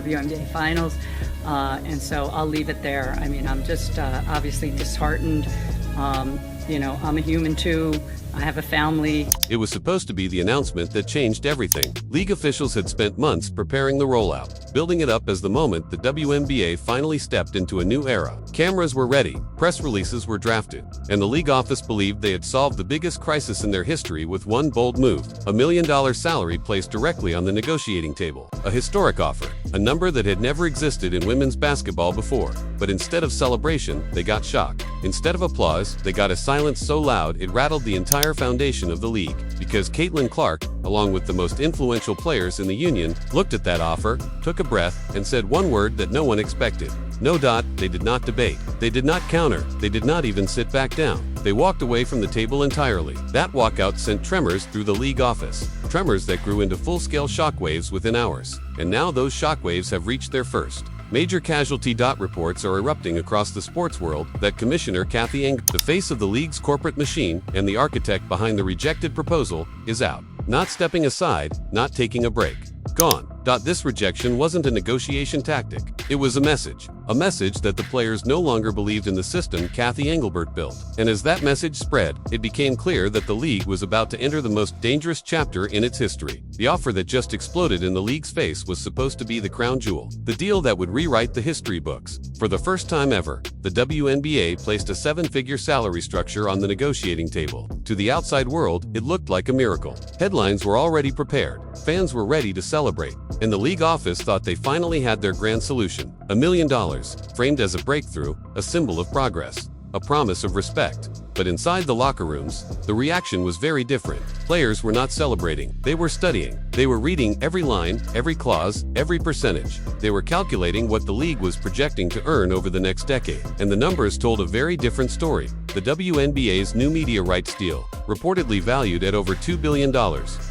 WNBA Finals. And so I'll leave it there. I mean, I'm just obviously disheartened. I'm a human too. I have a family. It was supposed to be the announcement that changed everything. League officials had spent months preparing the rollout, building it up as the moment the WNBA finally stepped into a new era. Cameras were ready, press releases were drafted, and the league office believed they had solved the biggest crisis in their history with one bold move: $1 million salary placed directly on the negotiating table. A historic offer, a number that had never existed in women's basketball before. But instead of celebration, they got shock. Instead of applause, they got a silence so loud it rattled the entire foundation of the league. Because Caitlin Clark, along with the most influential players in the union, looked at that offer, took a breath, and said one word that no one expected. No. They did not debate. They did not counter. They did not even sit back down. They walked away from the table entirely. That walkout sent tremors through the league office. Tremors that grew into full-scale shockwaves within hours. And now those shockwaves have reached their first. Major casualty. Reports are erupting across the sports world that Commissioner Cathy Engelbert, the face of the league's corporate machine and the architect behind the rejected proposal, is out. Not stepping aside, not taking a break. Gone. This rejection wasn't a negotiation tactic. It was a message that the players no longer believed in the system Cathy Engelbert built. And as that message spread, it became clear that the league was about to enter the most dangerous chapter in its history. The offer that just exploded in the league's face was supposed to be the crown jewel, the deal that would rewrite the history books. For the first time ever, the WNBA placed a seven-figure salary structure on the negotiating table. To the outside world, it looked like a miracle. Headlines were already prepared. Fans were ready to celebrate. And the league office thought they finally had their grand solution: $1 million, framed as a breakthrough, a symbol of progress, a promise of respect. But inside the locker rooms, the reaction was very different. Players were not celebrating. They were studying. They were reading every line, every clause, every percentage. They were calculating what the league was projecting to earn over the next decade. And the numbers told a very different story. The WNBA's new media rights deal, reportedly valued at over $2 billion,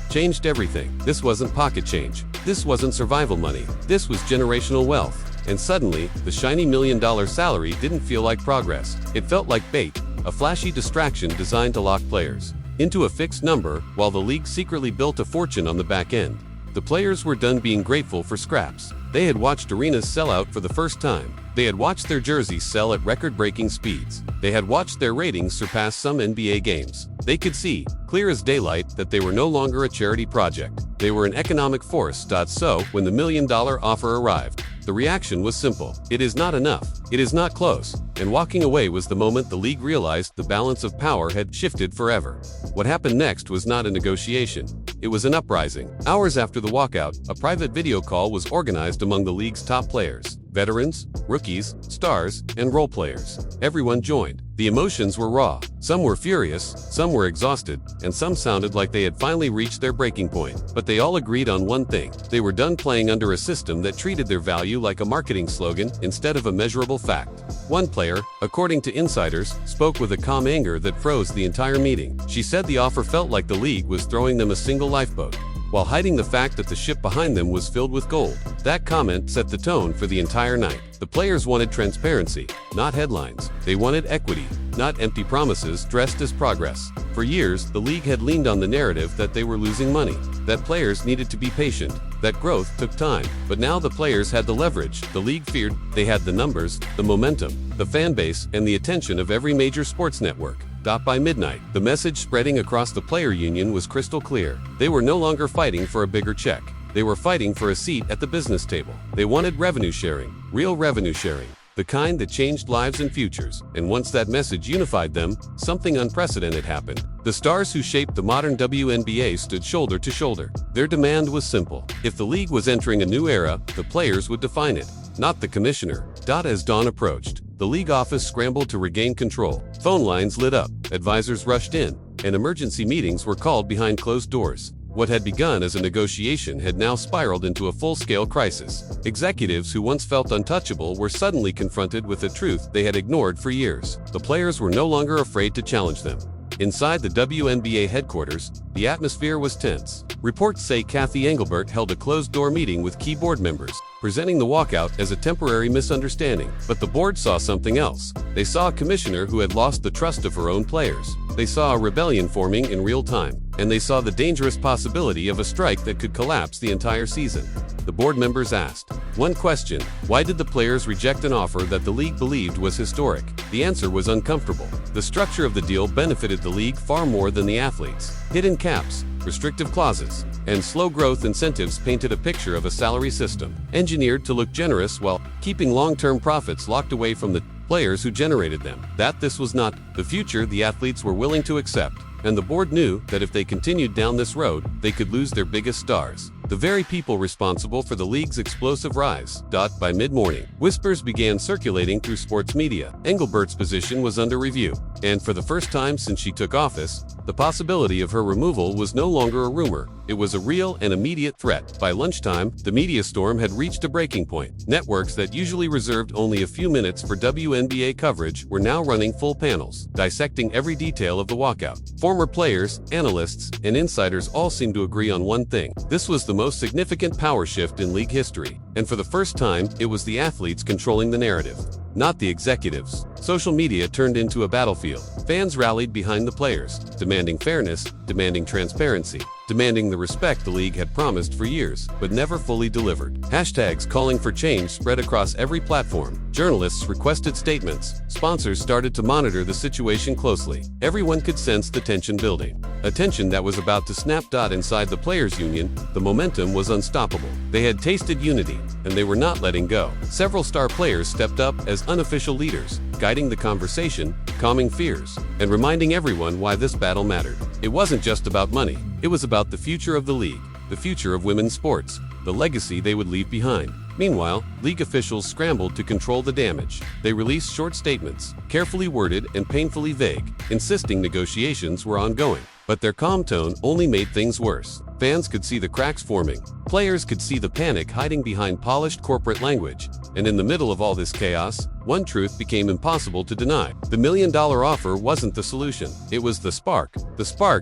changed everything. This wasn't pocket change. This wasn't survival money. This was generational wealth. And suddenly, the shiny $1 million salary didn't feel like progress. It felt like bait, a flashy distraction designed to lock players into a fixed number while the league secretly built a fortune on the back end. The players were done being grateful for scraps. They had watched arenas sell out for the first time. They had watched their jerseys sell at record-breaking speeds. They had watched their ratings surpass some NBA games. They could see, clear as daylight, that they were no longer a charity project. They were an economic force. So, when the $1 million offer arrived, the reaction was simple. It is not enough. It is not close. And walking away was the moment the league realized the balance of power had shifted forever. What happened next was not a negotiation. It was an uprising. Hours after the walkout, a private video call was organized among the league's top players. Veterans, rookies, stars, and role players. Everyone joined. The emotions were raw. Some were furious, some were exhausted, and some sounded like they had finally reached their breaking point. But they all agreed on one thing. They were done playing under a system that treated their value like a marketing slogan instead of a measurable fact. One player, according to insiders, spoke with a calm anger that froze the entire meeting. She said the offer felt like the league was throwing them a single lifeboat, while hiding the fact that the ship behind them was filled with gold. That comment set the tone for the entire night. The players wanted transparency, not headlines. They wanted equity, not empty promises dressed as progress. For years, the league had leaned on the narrative that they were losing money, that players needed to be patient, that growth took time. But now the players had the leverage. The league feared they had the numbers, the momentum, the fan base, and the attention of every major sports network. By midnight, the message spreading across the player union was crystal clear. They were no longer fighting for a bigger check. They were fighting for a seat at the business table. They wanted revenue sharing, real revenue sharing, the kind that changed lives and futures. And once that message unified them, something unprecedented happened. The stars who shaped the modern WNBA stood shoulder to shoulder. Their demand was simple. If the league was entering a new era, the players would define it, not the commissioner. As dawn approached, the league office scrambled to regain control. Phone lines lit up, advisors rushed in, and emergency meetings were called behind closed doors. What had begun as a negotiation had now spiraled into a full-scale crisis. Executives who once felt untouchable were suddenly confronted with a truth they had ignored for years. The players were no longer afraid to challenge them. Inside the WNBA headquarters, the atmosphere was tense. Reports say Cathy Engelbert held a closed-door meeting with key board members, presenting the walkout as a temporary misunderstanding. But the board saw something else. They saw a commissioner who had lost the trust of her own players. They saw a rebellion forming in real time. and they saw the dangerous possibility of a strike that could collapse the entire season. The board members asked one question: why did the players reject an offer that the league believed was historic? The answer was uncomfortable. The structure of the deal benefited the league far more than the athletes. Hidden caps, restrictive clauses, and slow growth incentives painted a picture of a salary system engineered to look generous while keeping long-term profits locked away from the players who generated them. This was not the future the athletes were willing to accept, and the board knew that if they continued down this road, they could lose their biggest stars, the very people responsible for the league's explosive rise. By mid-morning, whispers began circulating through sports media. Engelbert's position was under review, and for the first time since she took office, the possibility of her removal was no longer a rumor. It was a real and immediate threat. By lunchtime, the media storm had reached a breaking point. Networks that usually reserved only a few minutes for WNBA coverage were now running full panels, dissecting every detail of the walkout. Former players, analysts, and insiders all seemed to agree on one thing: this was the most significant power shift in league history, and for the first time, it was the athletes controlling the narrative, not the executives. Social media turned into a battlefield. Fans rallied behind the players, demanding fairness, demanding transparency, demanding the respect the league had promised for years, but never fully delivered. Hashtags calling for change spread across every platform. Journalists requested statements. Sponsors started to monitor the situation closely. Everyone could sense the tension building. A tension that was about to snap. Inside the players' union, the momentum was unstoppable. They had tasted unity, and they were not letting go. Several star players stepped up as unofficial leaders, guiding the conversation, calming fears, and reminding everyone why this battle mattered. It wasn't just about money. It was about the future of the league, the future of women's sports, the legacy they would leave behind. Meanwhile, league officials scrambled to control the damage. They released short statements, carefully worded and painfully vague, insisting negotiations were ongoing. But their calm tone only made things worse. Fans could see the cracks forming. Players could see the panic hiding behind polished corporate language. And in the middle of all this chaos, one truth became impossible to deny. The $1 million offer wasn't the solution. It was the spark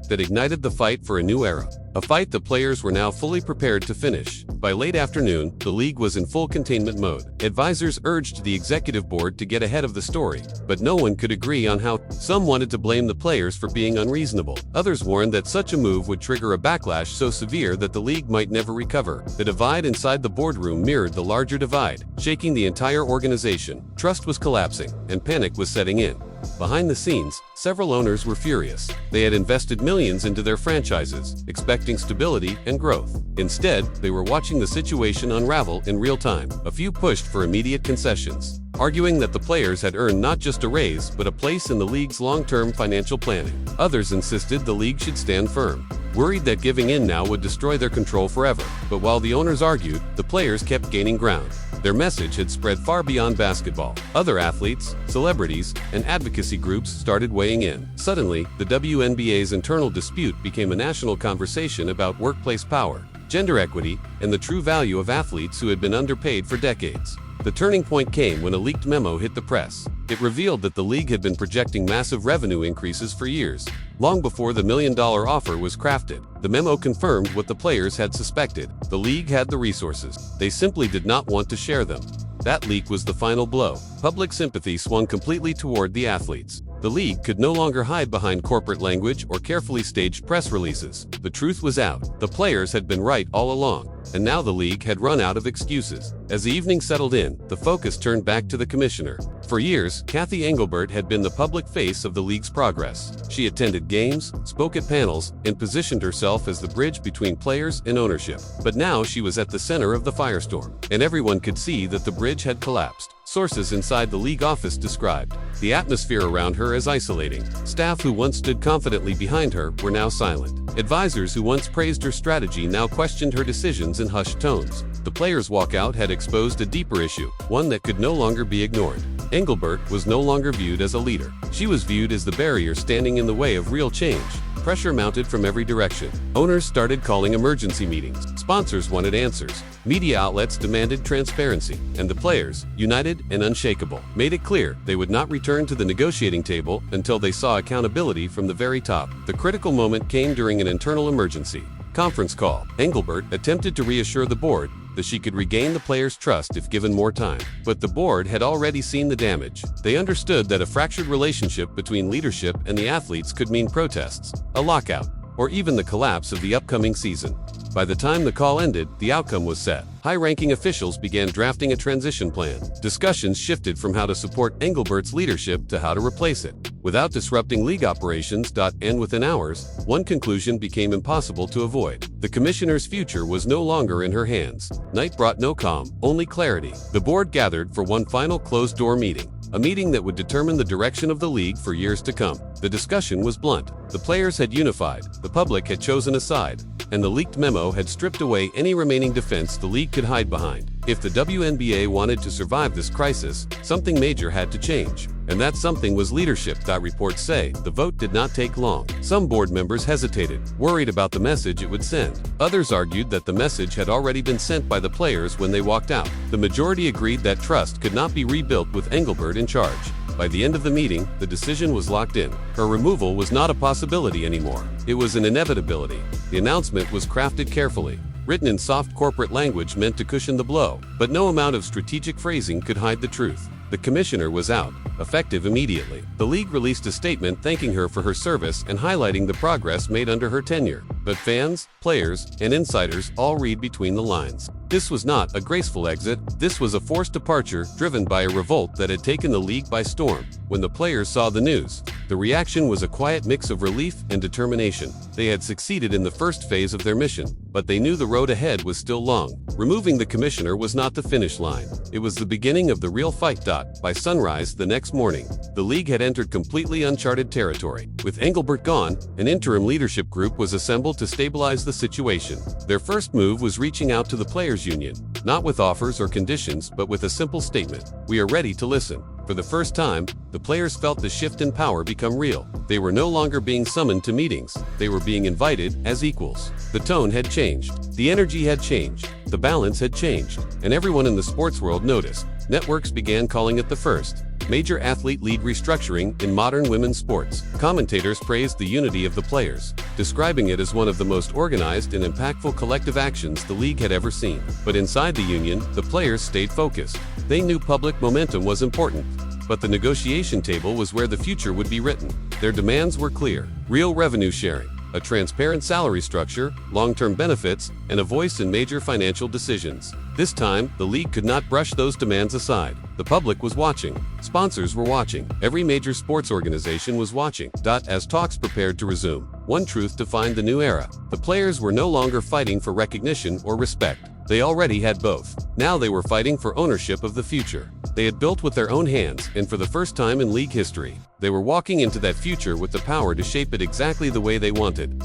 that ignited the fight for a new era. A fight the players were now fully prepared to finish. By late afternoon, the league was in full containment mode. Advisors urged the executive board to get ahead of the story, but no one could agree on how. Some wanted to blame the players for being unreasonable. Others warned that such a move would trigger a backlash so severe that the league might never recover. The divide inside the boardroom mirrored the larger divide, shaking the entire organization. Trust was collapsing, and panic was setting in. Behind the scenes, several owners were furious. They had invested millions into their franchises, expecting stability and growth. Instead, they were watching the situation unravel in real time. A few pushed for immediate concessions, arguing that the players had earned not just a raise, but a place in the league's long-term financial planning. Others insisted the league should stand firm, worried that giving in now would destroy their control forever. But while the owners argued, the players kept gaining ground. Their message had spread far beyond basketball. Other athletes, celebrities, and advocacy groups started weighing in. Suddenly, the WNBA's internal dispute became a national conversation about workplace power, gender equity, and the true value of athletes who had been underpaid for decades. The turning point came when a leaked memo hit the press. It revealed that the league had been projecting massive revenue increases for years, long before the $1 million offer was crafted. The memo confirmed what the players had suspected. The league had the resources. They simply did not want to share them. That leak was the final blow. Public sympathy swung completely toward the athletes. The league could no longer hide behind corporate language or carefully staged press releases. The truth was out. The players had been right all along, and now the league had run out of excuses. As the evening settled in, the focus turned back to the commissioner. For years, Kathy Engelbert had been the public face of the league's progress. She attended games, spoke at panels, and positioned herself as the bridge between players and ownership. But now she was at the center of the firestorm, and everyone could see that the bridge had collapsed. Sources inside the league office described the atmosphere around her as isolating. Staff who once stood confidently behind her were now silent. Advisors who once praised her strategy now questioned her decisions in hushed tones. The players' walkout had exposed a deeper issue, one that could no longer be ignored. Engelbert was no longer viewed as a leader. She was viewed as the barrier standing in the way of real change. Pressure mounted from every direction. Owners started calling emergency meetings. Sponsors wanted answers. Media outlets demanded transparency. And the players, united and unshakable, made it clear they would not return to the negotiating table until they saw accountability from the very top. The critical moment came during an internal emergency conference call. Engelbert attempted to reassure the board that she could regain the players' trust if given more time. But the board had already seen the damage. They understood that a fractured relationship between leadership and the athletes could mean protests, a lockout, or even the collapse of the upcoming season. By the time the call ended, the outcome was set. High-ranking officials began drafting a transition plan. Discussions shifted from how to support Engelbert's leadership to how to replace it, without disrupting league operations. And within hours, one conclusion became impossible to avoid. The commissioner's future was no longer in her hands. Night brought no calm, only clarity. The board gathered for one final closed-door meeting. A meeting that would determine the direction of the league for years to come. The discussion was blunt. The players had unified, the public had chosen a side, and the leaked memo had stripped away any remaining defense the league could hide behind. If the WNBA wanted to survive this crisis, something major had to change. And that something was leadership. Reports say the vote did not take long. Some board members hesitated, worried about the message it would send. Others argued that the message had already been sent by the players when they walked out. The majority agreed that trust could not be rebuilt with Engelbert in charge. By the end of the meeting, the decision was locked in. Her removal was not a possibility anymore. It was an inevitability. The announcement was crafted carefully, written in soft corporate language meant to cushion the blow, but no amount of strategic phrasing could hide the truth. The commissioner was out, effective immediately. The league released a statement thanking her for her service and highlighting the progress made under her tenure. But fans, players, and insiders all read between the lines. This was not a graceful exit, this was a forced departure driven by a revolt that had taken the league by storm. When the players saw the news, the reaction was a quiet mix of relief and determination. They had succeeded in the first phase of their mission, but they knew the road ahead was still long. Removing the commissioner was not the finish line. It was the beginning of the real fight. By sunrise the next morning, the league had entered completely uncharted territory. With Engelbert gone, an interim leadership group was assembled to stabilize the situation. Their first move was reaching out to the players' union, not with offers or conditions, but with a simple statement: "We are ready to listen." For the first time, the players felt the shift in power become real. They were no longer being summoned to meetings. They were being invited as equals. The tone had changed. The energy had changed. The balance had changed. And everyone in the sports world noticed. Networks began calling it the first major athlete league restructuring in modern women's sports. Commentators praised the unity of the players, describing it as one of the most organized and impactful collective actions the league had ever seen. But inside the union, the players stayed focused. They knew public momentum was important, but the negotiation table was where the future would be written. Their demands were clear: real revenue sharing, a transparent salary structure, long-term benefits, and a voice in major financial decisions. This time, the league could not brush those demands aside. The public was watching. Sponsors were watching. Every major sports organization was watching. As talks prepared to resume, one truth defined the new era: the players were no longer fighting for recognition or respect. They already had both. Now they were fighting for ownership of the future. They had built with their own hands, and for the first time in league history, they were walking into that future with the power to shape it exactly the way they wanted.